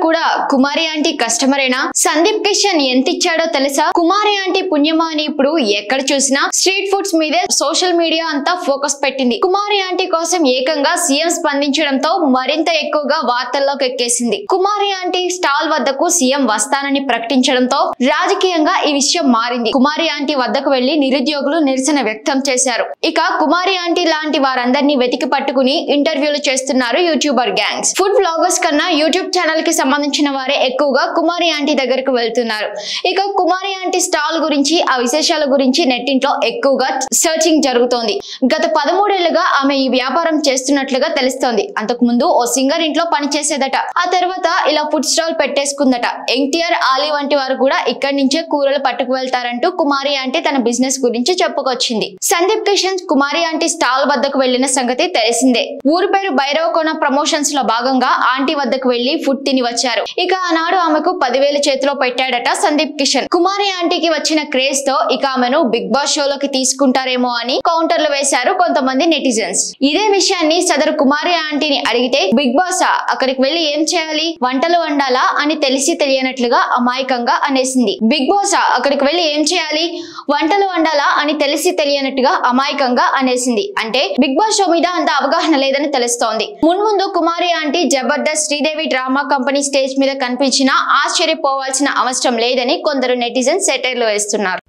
కూడా కుమారి ఆంటీ కస్టమరేనా? సందీప్ కిషన్ ఎంత ఇచ్చాడో తెలుసా? కుమారి ఆంటీ పుణ్యమా అని ఇప్పుడు ఎక్కడ చూసినా స్ట్రీట్ ఫుడ్స్ మీదే సోషల్ మీడియా అంతా ఫోకస్ పెట్టింది. కుమారి ఆంటీ కోసం ఏకంగా సీఎం స్పందించడంతో మరింత ఎక్కువగా వార్తల్లోకి ఎక్కేసింది. కుమారి ఆంటీ స్టాల్ వద్దకు సీఎం వస్తానని ప్రకటించడంతో రాజకీయంగా ఈ విషయం మారింది. కుమారి ఆంటీ వద్దకు వెళ్లి నిరుద్యోగులు నిరసన వ్యక్తం చేశారు. ఇక కుమారి ఆంటీ లాంటి వారందరినీ వెతికి పట్టుకుని ఇంటర్వ్యూలు చేస్తున్నారు యూట్యూబర్ గ్యాంగ్స్. ఫుడ్ బ్లాగర్స్ కన్నా యూట్యూబ్ ఛానల్ కి సంబంధించిన వారే ఎక్కువగా కుమారి ఆంటీ దగ్గరకు వెళ్తున్నారు. ఇక కుమారి ఆంటీ స్టాల్ గురించి ఆ విశేషాల గురించి నెట్టింట్లో ఎక్కువగా సర్చింగ్ జరుగుతోంది. గత 13 ఏళ్లుగా ఆమె ఈ వ్యాపారం చేస్తున్నట్లుగా తెలుస్తోంది. అంతకు ముందు ఓ సింగర్ ఇంట్లో పనిచేసేదట. ఆ తర్వాత ఇలా ఫుడ్ స్టాల్ పెట్టేసుకుందట. ఎన్టీఆర్, ఆలీ వంటి వారు కూడా ఇక్కడి నుంచే కూరలు పట్టుకు వెళ్తారంటూ కుమారి ఆంటీ తన బిజినెస్ గురించి చెప్పుకొచ్చింది. సందీప్ కిషన్ కుమారి ఆంటీ స్టాల్ వద్దకు వెళ్లిన సంగతి తెలిసిందే. ఊరి పేరు భైరవకోన ప్రమోషన్స్ లో భాగంగా ఆంటీ వద్దకు వెళ్లి ఫుడ్ తిని వచ్చారు. ఇక ఆనాడు ఆమెకు 10,000 చేతిలో పెట్టాడట సందీప్ కిషన్. కుమారి ఆంటీకి వచ్చిన క్రేజ్ తో ఇక ఆమెను బిగ్ బాస్ షోలోకి తీసుకుంటారేమో అని కౌంటర్లు వేశారు కొంతమంది నెటిజన్స్. ఇదే విషయాన్ని సదరు కుమారి ఆంటీని అడిగితే బిగ్ బాస్ అక్కడికి వెళ్లి ఏం చేయాలి, వంటలు వండాలా అని తెలిసి తెలియనట్లుగా అమాయకంగా అనేసింది. బిగ్ బాస్ అక్కడికి వెళ్లి ఏం చేయాలి, వంటలు వండాలా అని తెలిసి తెలియనట్టుగా అమాయకంగా అనేసింది. అంటే బిగ్ బాస్ షో మీద అంత అవగాహన లేదని తెలుస్తోంది. మున్ముందు Kumari aunty Jabardasth, Sridevi drama company stage మీద కనిపించినా ఆశ్చర్యపోవాల్సిన అవసరం లేదని కొందరు నెటిజన్స్ సెటైర్లు వేస్తున్నారు.